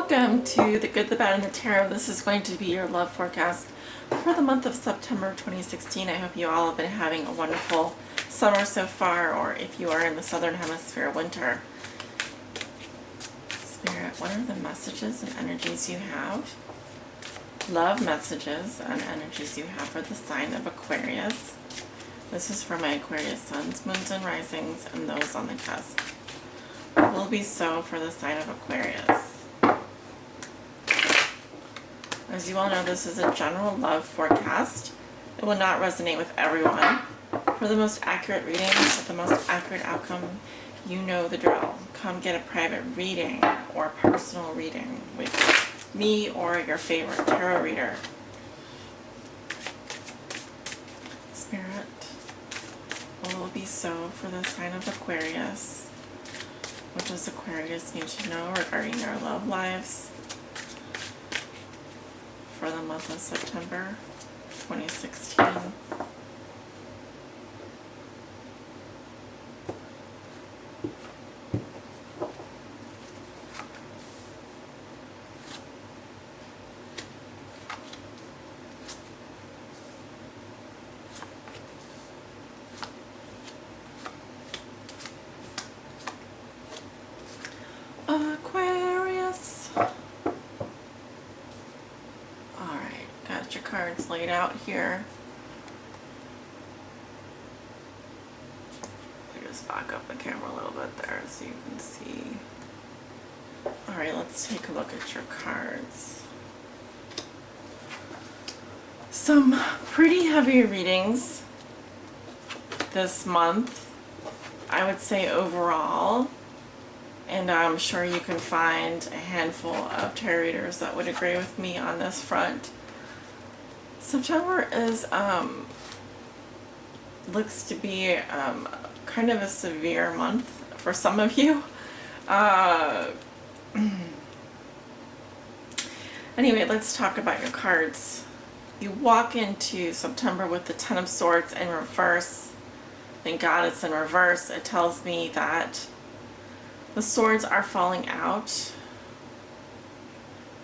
Welcome to The Good, the Bad, and the Tarot. This is going to be your love forecast for the month of September 2016. I hope you all have been having a wonderful summer so far, or if you are in the Southern Hemisphere, winter. Spirit, what are the messages and energies you have? Love messages and energies you have for the sign of Aquarius. This is for my Aquarius suns, moons, and risings, and those on the cusp. It will be so for the sign of Aquarius. As you all know, this is a general love forecast. It will not resonate with everyone. For the most accurate reading, with the most accurate outcome, you know the drill. Come get a private reading or personal reading with me or your favorite tarot reader. Spirit, what will be so for the sign of Aquarius? What does Aquarius need to know regarding their love lives for the month of September 2016? Aquarius. Alright, got your cards laid out here. Let me just back up the camera a little bit there so you can see. Alright, let's take a look at your cards. Some pretty heavy readings this month, I would say overall. And I'm sure you can find a handful of tarot readers that would agree with me on this front. September is looks to be kind of a severe month for some of you. Anyway, let's talk about your cards. You walk into September with the Ten of Swords in reverse. Thank God it's in reverse. It tells me that the swords are falling out.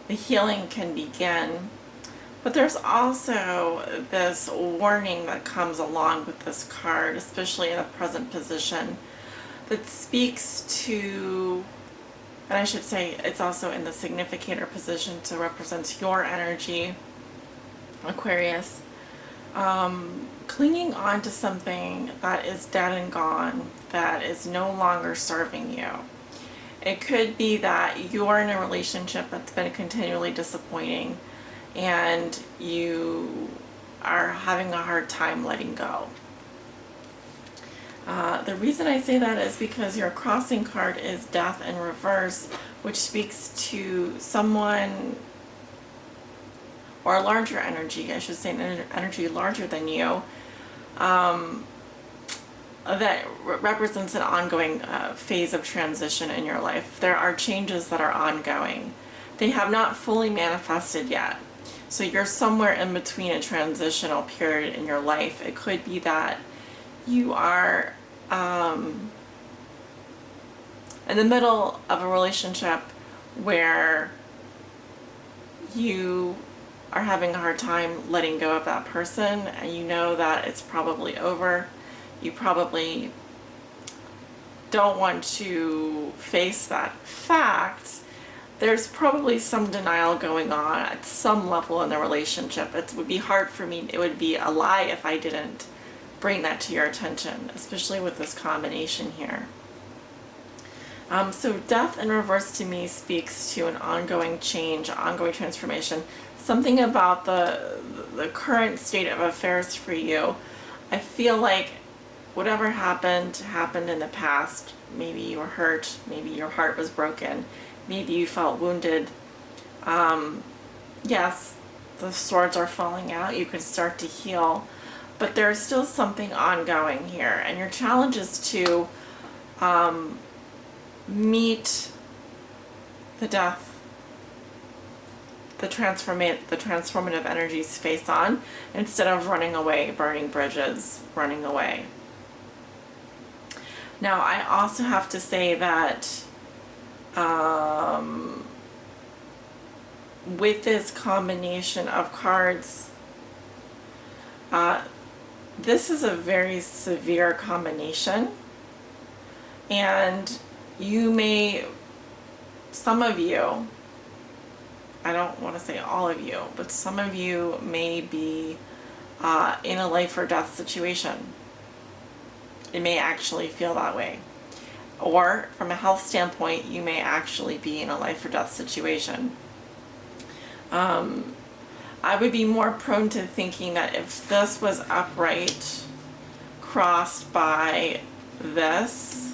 The healing can begin. But there's also this warning that comes along with this card, especially in the present position, that speaks to, and I should say it's also in the significator position, so represents your energy, Aquarius. Clinging on to something that is dead and gone, that is no longer serving you. It could be that you're in a relationship that's been continually disappointing and you are having a hard time letting go. The reason I say that is because your crossing card is Death in reverse, which speaks to someone or a larger energy, I should say an energy larger than you, that represents an ongoing phase of transition in your life. There are changes that are ongoing. They have not fully manifested yet. So you're somewhere in between a transitional period in your life. It could be that you are in the middle of a relationship where you are having a hard time letting go of that person, and you know that it's probably over. You probably don't want to face that fact. There's probably some denial going on at some level in the relationship. It would be hard for me, it would be a lie if I didn't bring that to your attention, especially with this combination here. So Death in reverse to me speaks to an ongoing change, ongoing transformation. Something about the current state of affairs for you. I feel like whatever happened in the past. Maybe you were hurt, maybe your heart was broken, maybe you felt wounded. Yes, the swords are falling out, you can start to heal, but there's still something ongoing here, and your challenge is to meet the death, the transformative energies face on, instead of running away, burning bridges, running away. Now, I also have to say that with this combination of cards, this is a very severe combination, and you may, some of you, I don't want to say all of you, but some of you may be in a life or death situation. It may actually feel that way. Or from a health standpoint, you may actually be in a life or death situation. I would be more prone to thinking that if this was upright, crossed by this,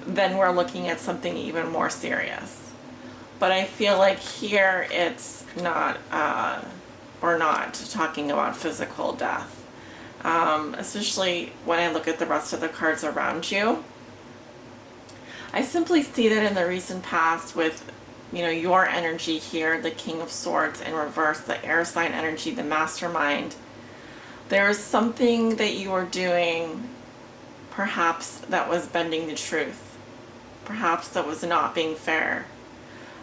then we're looking at something even more serious. But I feel like here it's not, we're not talking about physical death. Especially when I look at the rest of the cards around you. I simply see that in the recent past with, your energy here, the King of Swords in reverse, the air sign energy, the mastermind. There is something that you are doing, perhaps that was bending the truth. Perhaps that was not being fair.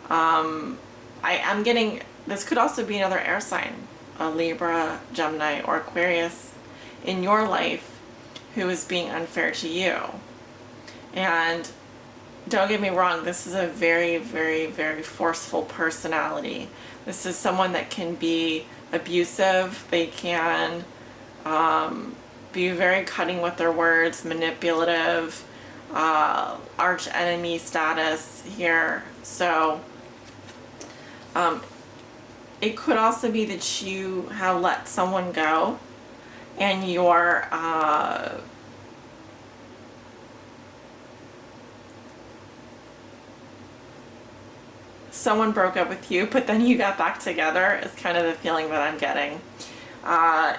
I am getting, this could also be another air sign, a Libra, Gemini, or Aquarius in your life who is being unfair to you. And don't get me wrong, this is a very, very, very forceful personality. This is someone that can be abusive. They can be very cutting with their words, manipulative, arch enemy status here. So it could also be that you have let someone go and you're someone broke up with you, but then you got back together is kind of the feeling that I'm getting.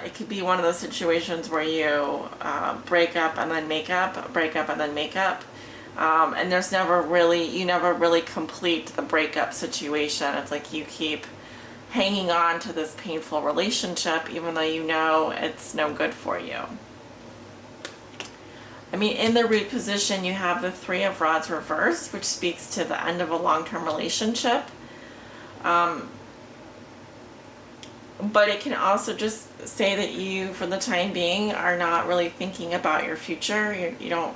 It could be one of those situations where you break up and then make up, break up and then make up. And there's you never really complete the breakup situation. It's like you keep hanging on to this painful relationship even though you know it's no good for you. I mean, in the root position, you have the Three of Rods reversed, which speaks to the end of a long-term relationship. But it can also just say that you, for the time being, are not really thinking about your future. You don't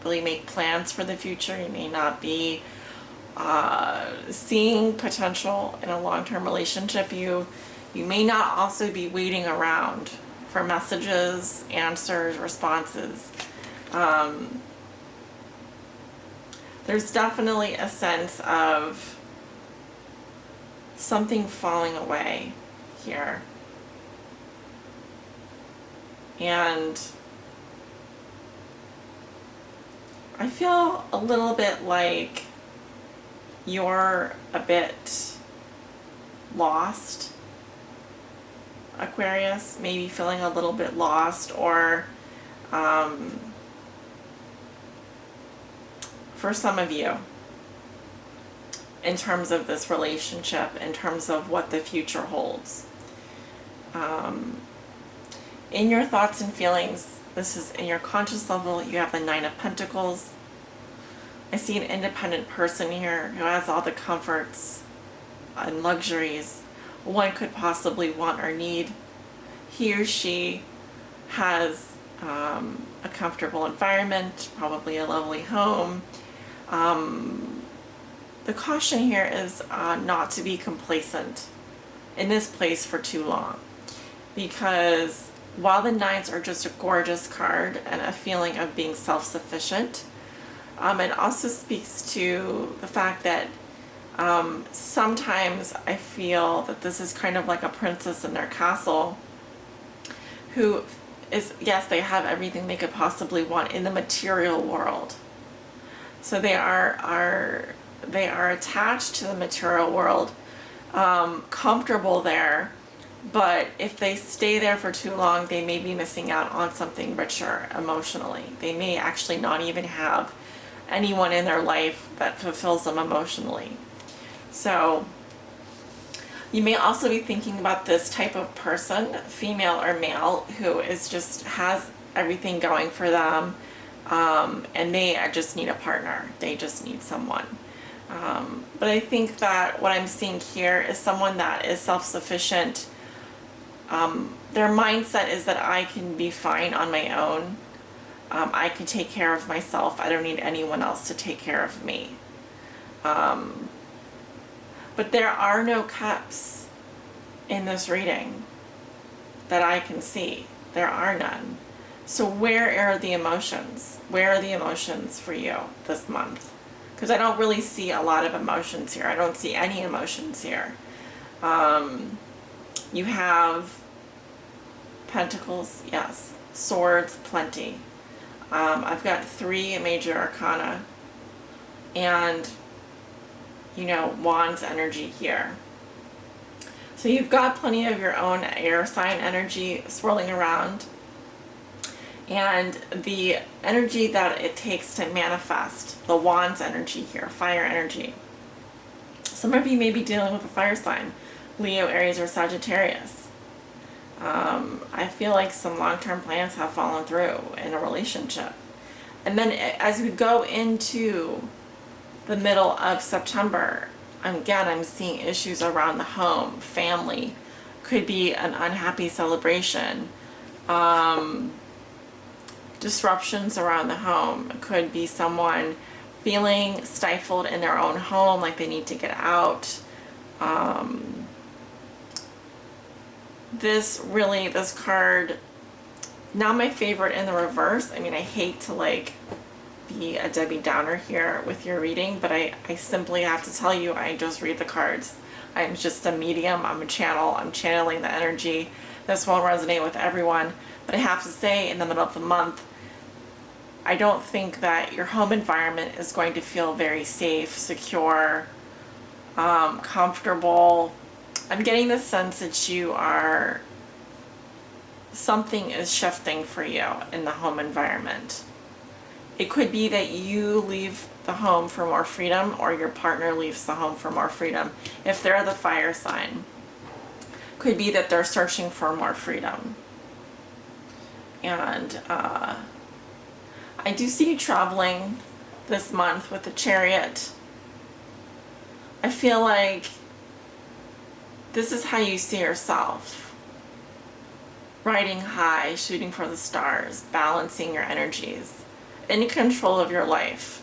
really make plans for the future. You may not be seeing potential in a long-term relationship. You may not also be waiting around for messages, answers, responses. There's definitely a sense of something falling away here. And I feel a little bit like you're a bit lost, Aquarius, maybe feeling a little bit lost, or for some of you, in terms of this relationship, in terms of what the future holds. In your thoughts and feelings, this is in your conscious level, you have the Nine of Pentacles. I see an independent person here who has all the comforts and luxuries one could possibly want or need. He or she has a comfortable environment, probably a lovely home. The caution here is not to be complacent in this place for too long, because while the nines are just a gorgeous card and a feeling of being self-sufficient, it also speaks to the fact that sometimes I feel that this is kind of like a princess in their castle who is, yes, they have everything they could possibly want in the material world. So they are attached to the material world, comfortable there, but if they stay there for too long, they may be missing out on something richer emotionally. They may actually not even have anyone in their life that fulfills them emotionally. So you may also be thinking about this type of person, female or male, who is just has everything going for them, and they just need a partner. They just need someone. But I think that what I'm seeing here is someone that is self-sufficient. Their mindset is that I can be fine on my own. I can take care of myself. I don't need anyone else to take care of me. But there are no cups in this reading that I can see. There are none. So where are the emotions? Where are the emotions for you this month? Because I don't really see a lot of emotions here. I don't see any emotions here. You have Pentacles, yes. Swords, plenty. I've got 3 major arcana. And, you know, Wands energy here. So you've got plenty of your own air sign energy swirling around. And the energy that it takes to manifest, the Wands energy here, fire energy. Some of you may be dealing with a fire sign, Leo, Aries, or Sagittarius. I feel like some long-term plans have fallen through in a relationship. And then as we go into the middle of September, again, I'm seeing issues around the home, family. Could be an unhappy celebration. Disruptions around the home. It could be someone feeling stifled in their own home, like they need to get out. This card, not my favorite in the reverse. I mean, I hate to like be a Debbie Downer here with your reading, but I simply have to tell you, I just read the cards. I'm just a medium, I'm a channel, I'm channeling the energy. This won't resonate with everyone, but I have to say, in the middle of the month, I don't think that your home environment is going to feel very safe, secure, comfortable. I'm getting the sense that something is shifting for you in the home environment. It could be that you leave the home for more freedom, or your partner leaves the home for more freedom. If they're the fire sign, could be that they're searching for more freedom. And I do see you traveling this month with the Chariot. I feel like this is how you see yourself. Riding high, shooting for the stars, balancing your energies, in control of your life.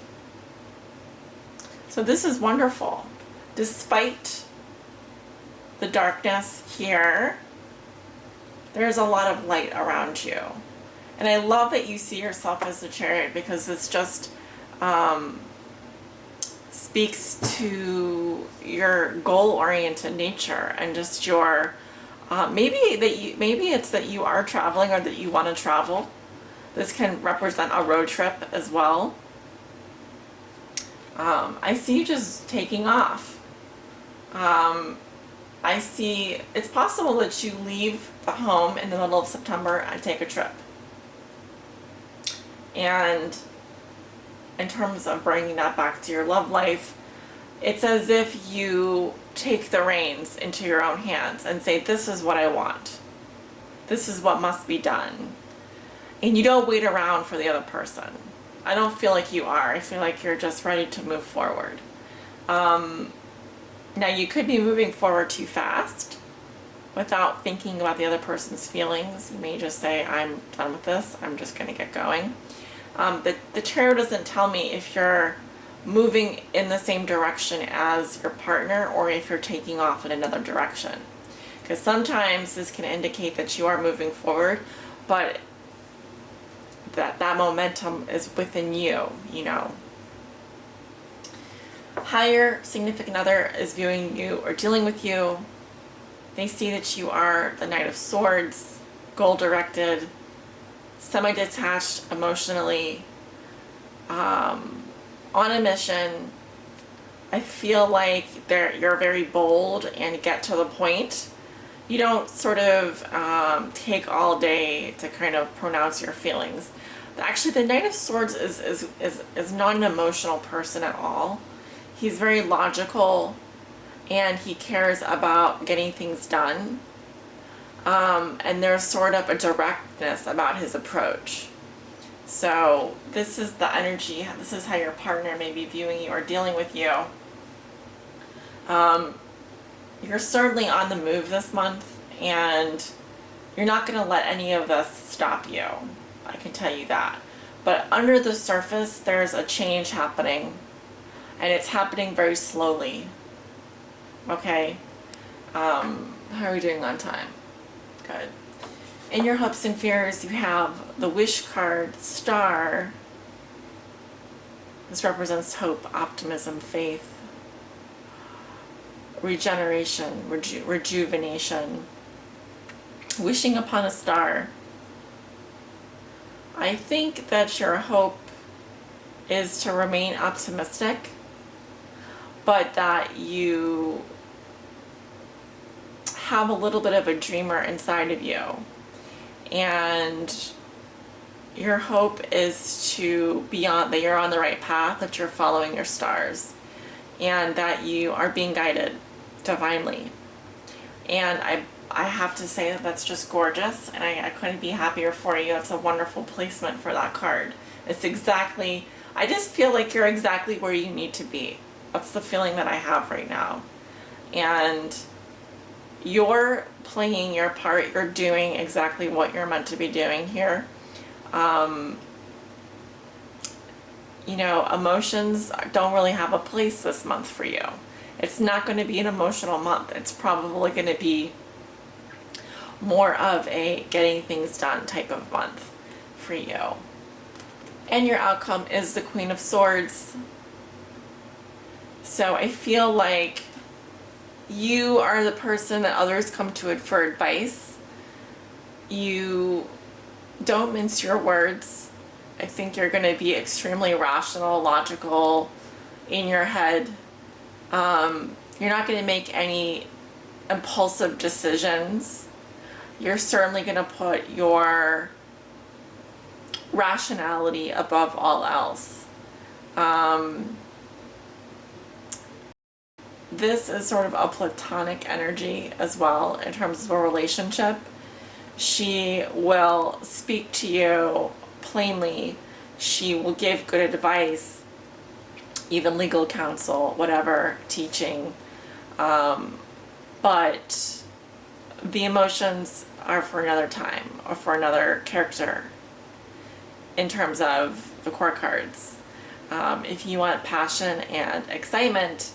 So this is wonderful. Despite the darkness here, there's a lot of light around you. And I love that you see yourself as the Chariot, because this just speaks to your goal-oriented nature and just your maybe it's that you are traveling, or that you want to travel. This can represent a road trip as well. I see you just taking off. I see it's possible that you leave the home in the middle of September and take a trip. And in terms of bringing that back to your love life, it's as if you take the reins into your own hands and say, this is what I want. This is what must be done. And you don't wait around for the other person. I don't feel like you are. I feel like you're just ready to move forward. Now, you could be moving forward too fast without thinking about the other person's feelings. You may just say, I'm done with this. I'm just going to get going. The tarot doesn't tell me if you're moving in the same direction as your partner, or if you're taking off in another direction. Because sometimes this can indicate that you are moving forward, but that momentum is within you, you know. Higher significant other is viewing you or dealing with you. They see that you are the Knight of Swords, goal-directed, semi-detached emotionally, on a mission. I feel like you're very bold and get to the point. You don't sort of take all day to kind of pronounce your feelings. Actually, the Knight of Swords is not an emotional person at all. He's very logical, and he cares about getting things done. And there's sort of a directness about his approach. So this is the energy, this is how your partner may be viewing you or dealing with you. You're certainly on the move this month, and you're not going to let any of this stop you. I can tell you that. But under the surface, there's a change happening, and it's happening very slowly. Okay? How are we doing on time? Good. In your hopes and fears, you have the wish card, star. This represents hope, optimism, faith, regeneration, rejuvenation. Wishing upon a star. I think that your hope is to remain optimistic, but that you have a little bit of a dreamer inside of you. And your hope is to be on, that you're on the right path, that you're following your stars, and that you are being guided divinely. And I have to say that that's just gorgeous, and I couldn't be happier for you. It's a wonderful placement for that card. It's exactly, I just feel like you're exactly where you need to be. That's the feeling that I have right now. And you're playing your part. You're doing exactly what you're meant to be doing here. You know, emotions don't really have a place this month for you. It's not going to be an emotional month. It's probably going to be more of a getting things done type of month for you. And your outcome is the Queen of Swords. So I feel like you are the person that others come to for advice. You don't mince your words. I think you're going to be extremely rational, logical in your head. You're not going to make any impulsive decisions. You're certainly going to put your rationality above all else. This is sort of a platonic energy as well in terms of a relationship. She will speak to you plainly. She will give good advice, even legal counsel, whatever, teaching. But the emotions are for another time or for another character in terms of the court cards. If you want passion and excitement,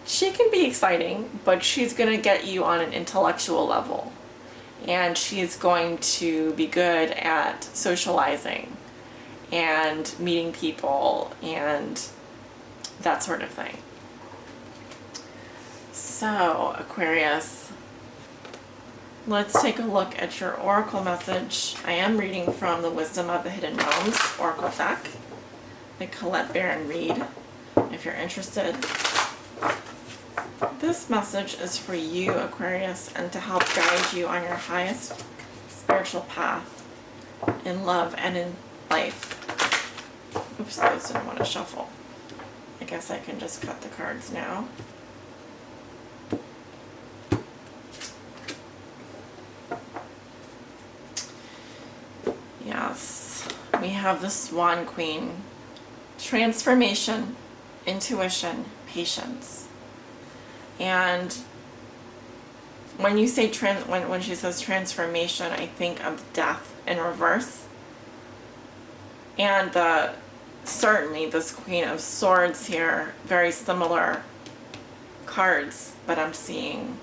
she can be exciting, but she's going to get you on an intellectual level. And she's going to be good at socializing and meeting people and that sort of thing. So, Aquarius, let's take a look at your oracle message. I am reading from the Wisdom of the Hidden Realms oracle deck, the Colette Baron read, if you're interested. This message is for you, Aquarius, and to help guide you on your highest spiritual path in love and in life. Oops, those didn't want to shuffle. I guess I can just cut the cards now. Yes, we have the Swan Queen. Transformation, intuition, patience. And when you say when she says transformation, I think of death in reverse. And certainly this Queen of Swords here, very similar cards that I'm seeing.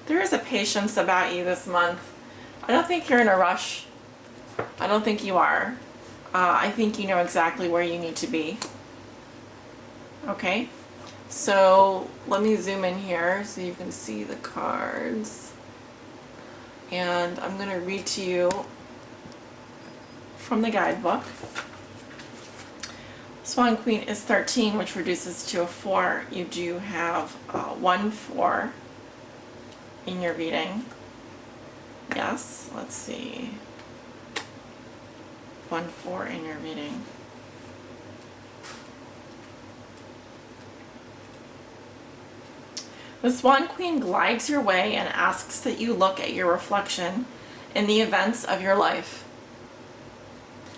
There is a patience about you this month. I don't think you're in a rush. I don't think you are. I think you know exactly where you need to be. Okay? So let me zoom in here so you can see the cards. And I'm going to read to you from the guidebook. Swan Queen is 13, which reduces to a 4. You do have 1 4 in your reading. Yes, let's see. 1 4 in your reading. The Swan Queen glides your way and asks that you look at your reflection in the events of your life.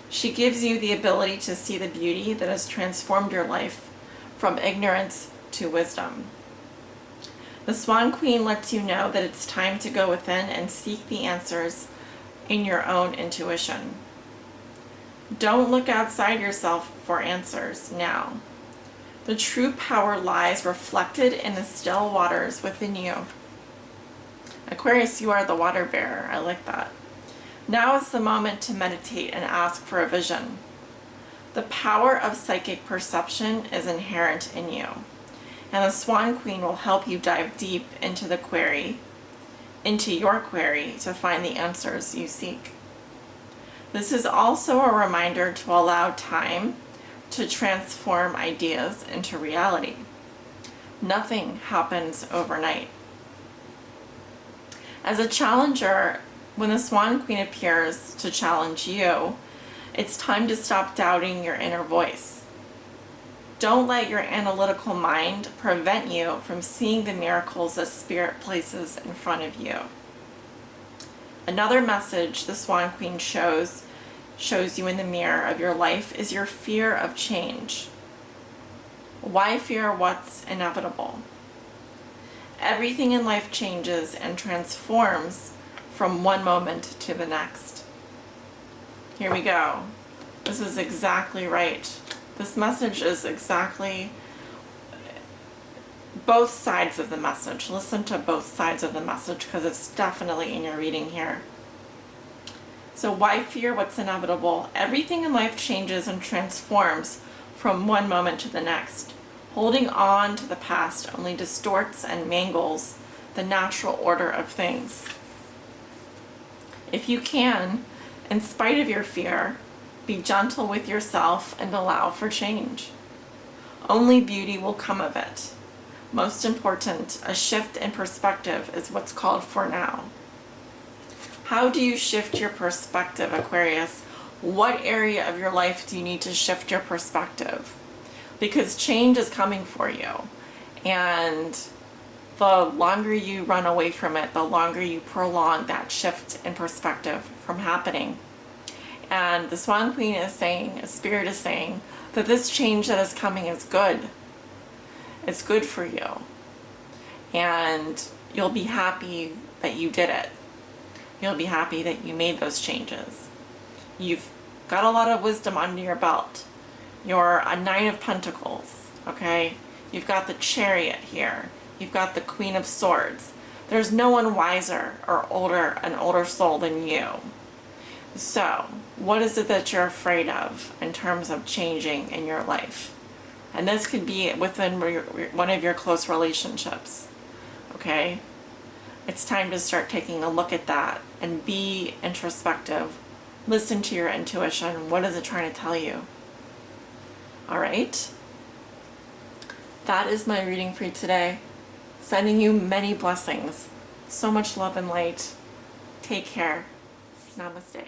She gives you the ability to see the beauty that has transformed your life from ignorance to wisdom. The Swan Queen lets you know that it's time to go within and seek the answers in your own intuition. Don't look outside yourself for answers now. The true power lies reflected in the still waters within you. Aquarius, you are the water bearer. I like that. Now is the moment to meditate and ask for a vision. The power of psychic perception is inherent in you, and the Swan Queen will help you dive deep into your query to find the answers you seek. This is also a reminder to allow time to transform ideas into reality. Nothing happens overnight. As a challenger, when the Swan Queen appears to challenge you, it's time to stop doubting your inner voice. Don't let your analytical mind prevent you from seeing the miracles that Spirit places in front of you. Another message the Swan Queen shows you in the mirror of your life is your fear of change. Why fear what's inevitable? Everything in life changes and transforms from one moment to the next. Here we go. This is exactly right. This message is exactly both sides of the message. Listen to both sides of the message because it's definitely in your reading here. So why fear what's inevitable? Everything in life changes and transforms from one moment to the next. Holding on to the past only distorts and mangles the natural order of things. If you can, in spite of your fear, be gentle with yourself and allow for change. Only beauty will come of it. Most important, a shift in perspective is what's called for now. How do you shift your perspective, Aquarius? What area of your life do you need to shift your perspective? Because change is coming for you. And the longer you run away from it, the longer you prolong that shift in perspective from happening. And the Swan Queen is saying, Spirit is saying, that this change that is coming is good. It's good for you. And you'll be happy that you did it. You'll be happy that you made those changes. You've got a lot of wisdom under your belt. You're a 9 of Pentacles, okay? You've got the Chariot here. You've got the Queen of Swords. There's no one wiser or an older soul than you. So, what is it that you're afraid of in terms of changing in your life? And this could be within one of your close relationships, okay? It's time to start taking a look at that and be introspective. Listen to your intuition. What is it trying to tell you? All right? That is my reading for you today. Sending you many blessings. So much love and light. Take care. Namaste.